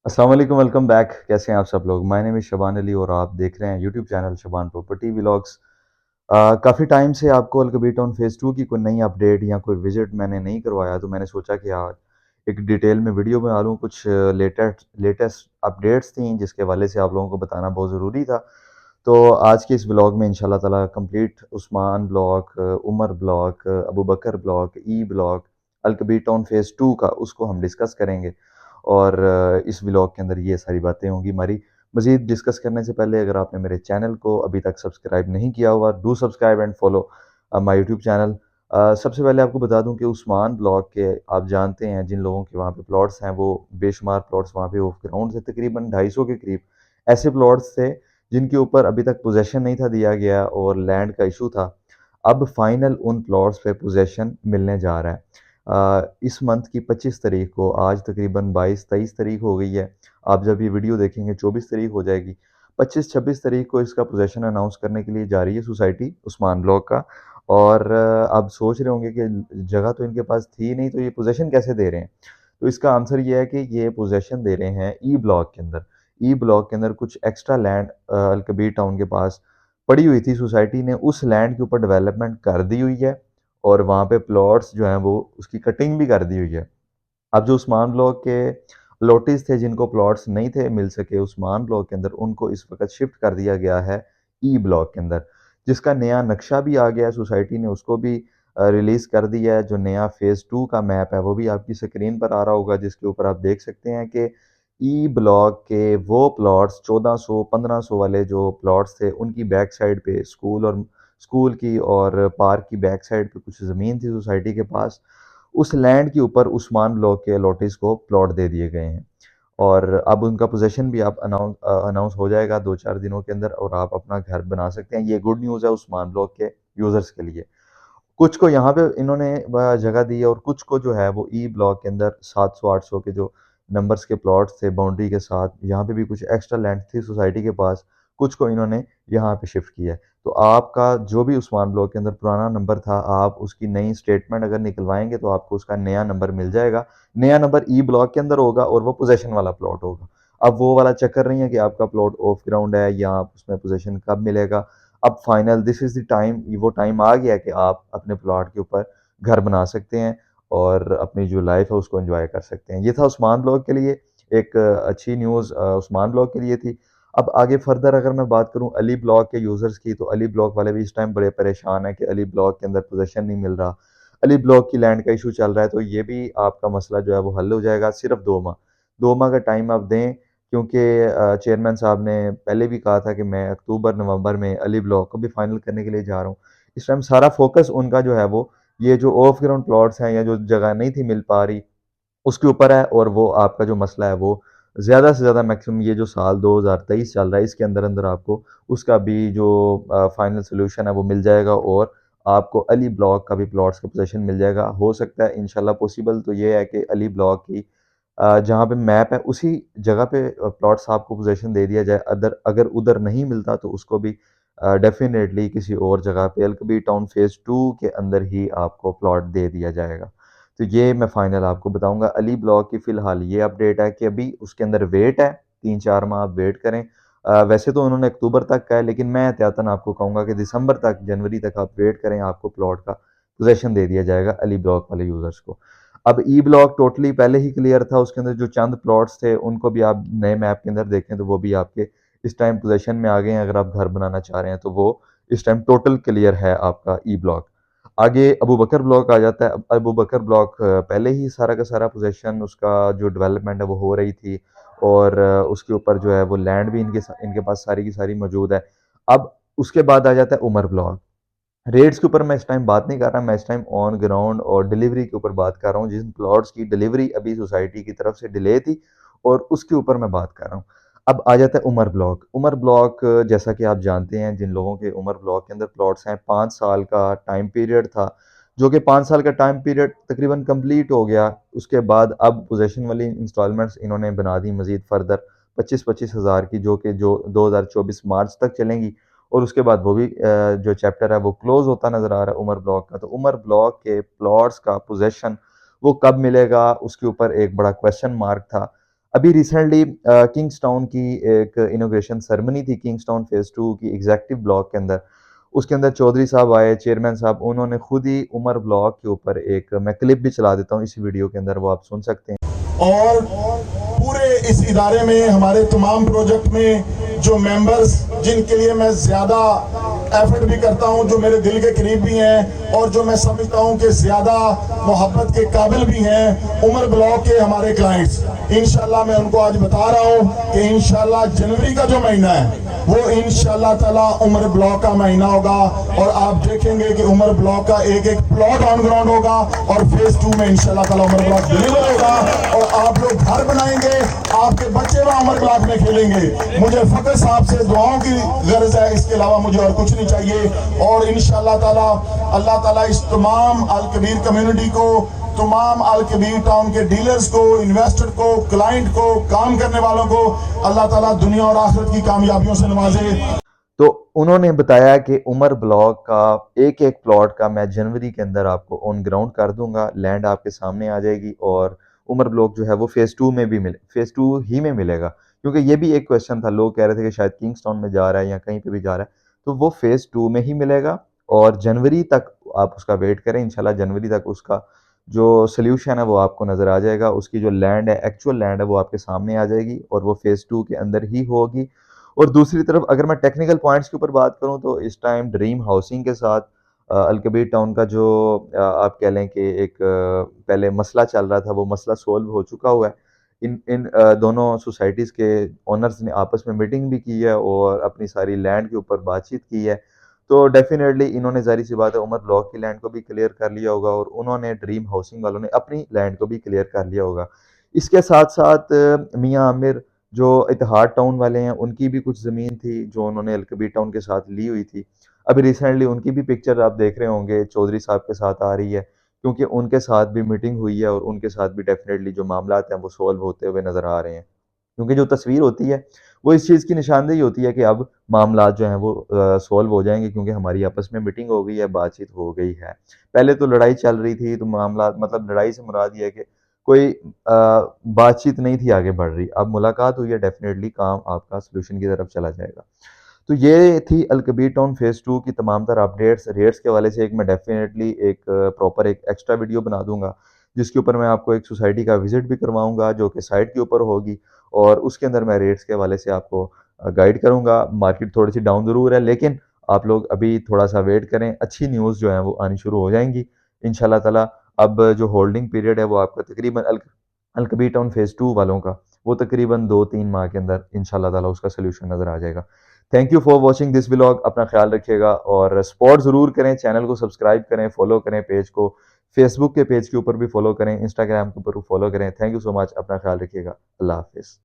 अस्सलाम वालेकुम, welcome back. कैसे हैं आप सब लोग? My name is Shaban Ali और आप देख रहे हैं YouTube channel Shaban property vlogs. काफ़ी टाइम से आपको अल-कबीर टाउन फ़ेज़ 2 की कोई नई अपडेट या कोई विज़िट मैंने नहीं करवाया, तो मैंने सोचा कि आज एक डिटेल में वीडियो बना लूँ। कुछ लेटेस्ट लेटेस्ट अपडेट्स थी जिसके हवाले से आप लोगों को बताना बहुत ज़रूरी था। तो आज के इस व्लॉग में इंशाल्लाह ताला complete Usman block, Umar block, Abu बकर block, E block, अल-कबीर town phase 2 का उसको हम डिस्कस करेंगे। और इस व्लॉग के अंदर ये सारी बातें होंगी हमारी। मज़ीद डिस्कस करने से पहले अगर आपने मेरे चैनल को अभी तक सब्सक्राइब नहीं किया हुआ, do subscribe and follow my YouTube channel. सबसे पहले आपको बता दूं कि उस्मान ब्लॉक के आप जानते हैं जिन लोगों के वहाँ पे प्लॉट्स हैं, वो बेशुमार प्लॉट्स वहाँ पे ऑफ ग्राउंड से तकरीबन 250 के करीब ऐसे प्लॉट्स थे जिनके ऊपर अभी तक पोजेसन नहीं था दिया गया और लैंड का इशू था। अब फाइनल उन प्लॉट्स पे पोजेसन मिलने जा रहा है। इस मंथ की 25 तारीख को, आज तकरीबन 22-23 तारीख हो गई है। आप जब ये वीडियो देखेंगे 24 तारीख हो जाएगी। 25-26 तारीख को इसका पोज़ीशन अनाउंस करने के लिए जा रही है सोसाइटी उस्मान ब्लॉक का। और आप सोच रहे होंगे कि जगह तो इनके पास थी नहीं, तो ये पोज़ीशन कैसे दे रहे हैं? तो इसका आंसर ये है कि ये पोज़ीशन दे रहे हैं ई ब्लॉक के अंदर। ई ब्लॉक के अंदर कुछ एक्स्ट्रा लैंड अल-कबीर टाउन के पास पड़ी हुई थी। सोसाइटी ने उस लैंड के ऊपर डेवलपमेंट कर दी हुई है और वहाँ पे प्लॉट्स जो हैं वो उसकी कटिंग भी कर दी हुई है। अब जो उस्मान ब्लॉक के लोटिस थे जिनको प्लॉट्स नहीं थे मिल सके उस्मान ब्लॉक के अंदर, उनको इस वक़्त शिफ्ट कर दिया गया है ई ब्लॉक के अंदर, जिसका नया नक्शा भी आ गया है। सोसाइटी ने उसको भी रिलीज़ कर दिया है। जो नया फ़ेज़ 2 का मैप है वो भी आपकी स्क्रीन पर आ रहा होगा, जिसके ऊपर आप देख सकते हैं कि ई ब्लॉक के वो प्लॉट्स 1400-1500 वाले जो प्लॉट्स थे, उनकी बैक साइड पे स्कूल की और पार्क की बैक साइड पे कुछ ज़मीन थी सोसाइटी के पास। उस लैंड के ऊपर उस्मान ब्लॉक के अलॉटिस को प्लॉट दे दिए गए हैं और अब उनका पोज़ीशन भी आप अनाउंस हो जाएगा 2-4 दिनों के अंदर और आप अपना घर बना सकते हैं। ये गुड न्यूज़ है उस्मान ब्लॉक के यूज़र्स के लिए। कुछ को यहाँ पे इन्होंने जगह दी है और कुछ को जो है वो ई ब्लॉक के अंदर 700-800 के जो नंबर्स के प्लॉट्स थे बाउंड्री के साथ, यहाँ पे भी कुछ एक्स्ट्रा लैंड थी सोसाइटी के पास, कुछ को इन्होंने यहाँ पे शिफ्ट किया है। तो आपका जो भी उस्मान ब्लॉक के अंदर पुराना नंबर था, आप उसकी नई स्टेटमेंट अगर निकलवाएँगे तो आपको उसका नया नंबर मिल जाएगा। नया नंबर ई ब्लॉक के अंदर होगा और वो पोज़ीशन वाला प्लॉट होगा। अब वो वाला चक्कर नहीं है कि आपका प्लॉट ऑफ ग्राउंड है या आप उसमें पोज़ीशन कब मिलेगा। अब final this is the time, वो टाइम आ गया है कि आप अपने प्लॉट के ऊपर घर बना सकते हैं और अपनी जो लाइफ है उसको एंजॉय कर सकते हैं। ये था उस्मान ब्लॉक के लिए एक अच्छी न्यूज़ उस्मान ब्लॉक के लिए थी। अब आगे फर्दर अगर मैं बात करूँ अली ब्लॉक के यूज़र्स की, तो अली ब्लॉक वाले भी इस टाइम बड़े परेशान हैं कि अली ब्लॉक के अंदर पोज़ीशन नहीं मिल रहा। अली ब्लॉक की लैंड का इशू चल रहा है, तो ये भी आपका मसला जो है वो हल हो जाएगा सिर्फ़ 2 माह। 2 माह का टाइम आप दें, क्योंकि चेयरमैन साहब ने पहले भी कहा था कि मैं अक्टूबर-नवंबर में अली ब्लॉक को भी फाइनल करने के लिए जा रहा हूँ। इस टाइम सारा फ़ोकस उनका जो है वो ये जो ऑफ ग्राउंड प्लॉट्स हैं या जो जगह नहीं थी मिल पा रही, उसके ऊपर है और वो आपका जो मसला है वो ज़्यादा से ज़्यादा मैक्सिमम ये जो साल 2023 चल रहा है इसके अंदर-अंदर आपको उसका भी जो फाइनल सॉल्यूशन है वो मिल जाएगा और आपको अली ब्लॉक का भी प्लॉट्स का पोज़ीशन मिल जाएगा। हो सकता है इंशाल्लाह पॉसिबल तो ये है कि अली ब्लॉक की जहाँ पे मैप है उसी जगह पे प्लॉट्स आपको पोज़ीशन दे दिया जाए। अदर अगर उधर नहीं मिलता तो उसको भी डेफ़िनेटली किसी और जगह पे अल-कबीर टाउन फ़ेज़ 2 के अंदर ही आपको प्लॉट दे दिया जाएगा। तो ये मैं फाइनल आपको बताऊँगा। अली ब्लॉक की फ़िलहाल ये अपडेट है कि अभी उसके अंदर वेट है, 3-4 माह आप वेट करें। वैसे तो उन्होंने अक्टूबर तक कहा है, लेकिन मैं एहतियातन आपको कहूँगा कि दिसंबर तक, जनवरी तक आप वेट करें, आपको प्लॉट का पोज़ीशन दे दिया जाएगा अली ब्लॉक वाले यूज़र्स को। अब ई ब्लॉक टोटली पहले ही क्लियर था, उसके अंदर जो चंद प्लॉट्स थे उनको भी आप नए मैप के अंदर देखें तो वो भी आपके इस टाइम पोज़ीशन में आ गए हैं। अगर आप घर बनाना चाह रहे हैं तो वो इस टाइम टोटल क्लियर है आपका ई ब्लॉक। आगे अबू बकर ब्लॉक आ जाता है। अब अबू बकर ब्लॉक पहले ही सारा का सारा पोज़ीशन उसका जो डेवलपमेंट है वो हो रही थी और उसके ऊपर जो है वो लैंड भी इनके पास सारी की सारी मौजूद है। अब उसके बाद आ जाता है उमर ब्लॉक। रेट्स के ऊपर मैं इस टाइम बात नहीं कर रहा, मैं इस टाइम ऑन ग्राउंड और डिलीवरी के ऊपर बात कर रहा हूँ, जिन प्लॉट्स की डिलीवरी अभी सोसाइटी की तरफ से डिले थी और उसके ऊपर मैं बात कर रहा हूँ। अब आ जाता है उमर ब्लॉक। उमर ब्लॉक जैसा कि आप जानते हैं, जिन लोगों के उमर ब्लॉक के अंदर प्लॉट्स हैं, 5 साल का टाइम पीरियड था, जो कि 5 साल का टाइम पीरियड तकरीबन कंप्लीट हो गया। उसके बाद अब पोज़ीशन वाली इंस्टॉलमेंट्स इन्होंने बना दी मज़ीद फर्दर 25-25 हज़ार की, जो 2024 मार्च तक चलेंगी और उसके बाद वो भी जो चैप्टर है वो क्लोज़ होता नज़र आ रहा है उमर ब्लॉक का। तो उमर ब्लॉक के प्लॉट्स का पोज़ीशन वो कब मिलेगा, उसके ऊपर एक बड़ा क्वेश्चन मार्क था। अभी रिसेंटली किंग्सटाउन की एक इनॉग्रेशन सेरेमनी थी किंग्सटाउन फेज़ 2 की एग्ज़ेक्टिव ब्लॉक के अंदर। उसके अंदर चौधरी साहब आए, चेयरमैन साहब, उन्होंने खुद ही उमर ब्लॉक के ऊपर एक मैं क्लिप भी चला देता हूँ इसी वीडियो के अंदर, वो आप सुन सकते हैं। और पूरे इस इदारे में हमारे तमाम प्रोजेक्ट में जो मेंबर्स जिनके लिए मैं ज़्यादा एफर्ट भी करता हूं, जो मेरे दिल के करीब भी हैं और जो मैं समझता हूं कि ज़्यादा मोहब्बत के काबिल भी हैं, उमर ब्लॉक के हमारे क्लाइंट्स, इंशाल्लाह मैं उनको आज बता रहा हूं कि इंशाल्लाह जनवरी का जो महीना है वो इंशाल्लाह ताला उमर ब्लॉक का महीना होगा और आप देखेंगे कि उमर ब्लॉक का एक एक प्लॉट ऑन ग्राउंड होगा और फेज 2 में इंशाल्लाह ताला उमर ब्लॉक डिलीवर होगा और आप लोग घर बनाएंगे, आपके बच्चे वहां उमर ब्लॉक में खेलेंगे। मुझे फकर साहब से दुआओं की गर्ज है, इसके अलावा मुझे और कुछ नहीं चाहिए। और इंशाल्लाह ताला अल्लाह ताला इस तमाम अल कबीर कम्युनिटी को, तमाम अल कबीर टाउन के डीलर्स को, इन्वेस्टर को, क्लाइंट को, काम करने वालों को अल्लाह ताला दुनिया और आखिरत की कामयाबियों से नवाजे। तो उन्होंने बताया कि उमर ब्लॉक का एक एक प्लॉट का मैं जनवरी के अंदर आपको ऑन ग्राउंड कर दूंगा, लैंड आपके सामने आ जाएगी और उमर ब्लॉक जो है वो फेज़ 2 में भी फेज़ 2 ही में मिलेगा। क्योंकि ये भी एक क्वेश्चन था, लोग कह रहे थे कि शायद किंग्सटाउन में जा रहा है या कहीं पे भी जा रहा है, तो वो फेज़ 2 में ही मिलेगा और जनवरी तक आप उसका वेट करें। इंशाल्लाह जनवरी तक उसका जो सॉल्यूशन है वो आपको नज़र आ जाएगा। उसकी जो लैंड है, एक्चुअल लैंड है, वो आपके सामने आ जाएगी और वो फेज़ 2 के अंदर ही होगी। और दूसरी तरफ अगर मैं टेक्निकल पॉइंट्स के ऊपर बात करूं तो इस टाइम ड्रीम हाउसिंग के साथ अलकबीर टाउन का जो आप कह लें कि एक पहले मसला चल रहा था, वो मसला सोल्व हो चुका हुआ है। इन इन दोनों सोसाइटीज़ के ओनर्स ने आपस में मीटिंग भी की है और अपनी सारी लैंड के ऊपर बातचीत की है। तो डेफिनेटली इन्होंने ज़ाहिर सी बात है उमर ब्लॉक की लैंड को भी क्लियर कर लिया होगा और उन्होंने ड्रीम हाउसिंग वालों ने अपनी लैंड को भी क्लियर कर लिया होगा। इसके साथ-साथ मियां आमिर जो इतिहाद टाउन वाले हैं, उनकी भी कुछ ज़मीन थी जो उन्होंने अलकबीर टाउन के साथ ली हुई थी। अभी रिसेंटली उनकी भी पिक्चर आप देख रहे होंगे चौधरी साहब के साथ आ रही है, क्योंकि उनके साथ भी मीटिंग हुई है और उनके साथ भी डेफ़िनेटली जो मामलात हैं वो सॉल्व होते हुए नज़र आ रहे हैं। क्योंकि जो तस्वीर होती है, वो इस चीज़ की निशानदेही होती है कि अब मामलात जो हैं वो सॉल्व हो जाएँगे, क्योंकि हमारी आपस में मीटिंग हो गई है, बातचीत हो गई है। पहले तो लड़ाई चल रही थी, तो मामलात मतलब लड़ाई से मुराद ये है कि कोई बातचीत नहीं थी आगे बढ़ रही। अब मुलाकात हुई है, डेफ़िनेटली काम आपका सॉल्यूशन की तरफ चला जाएगा। तो ये थी अलकबीर टाउन फेज़ 2 की तमाम तर अपडेट्स। रेट्स के हवाले से एक मैं डेफ़िनेटली एक प्रॉपर एक एक्स्ट्रा वीडियो बना दूँगा, जिसके ऊपर मैं आपको एक सोसाइटी का विज़िट भी करवाऊँगा, जो कि साइट के ऊपर होगी और उसके अंदर मैं रेट्स के हवाले से आपको गाइड करूँगा। मार्केट थोड़ी-सी डाउन ज़रूर है, लेकिन आप लोग अभी थोड़ा-सा वेट करें, अच्छी न्यूज़ जो है वो आनी शुरू हो जाएँगी इंशाअल्लाह ताला। अब जो होल्डिंग पीरियड है वो आपका तकरीबन अलकबीर टाउन फेज़ 2 वालों का, वो तकरीबन 2-3 माह के अंदर इंशाअल्लाह ताला उसका सॉल्यूशन नज़र आ जाएगा। Thank you for watching this vlog. अपना ख्याल रखिएगा और सपोर्ट ज़रूर करें, चैनल को सब्सक्राइब करें, फॉलो करें पेज को, फेसबुक के पेज के ऊपर भी फॉलो करें, इंस्टाग्राम के ऊपर भी फॉलो करें। Thank you so much. अपना ख्याल रखिएगा। अल्लाह हाफ़िज़।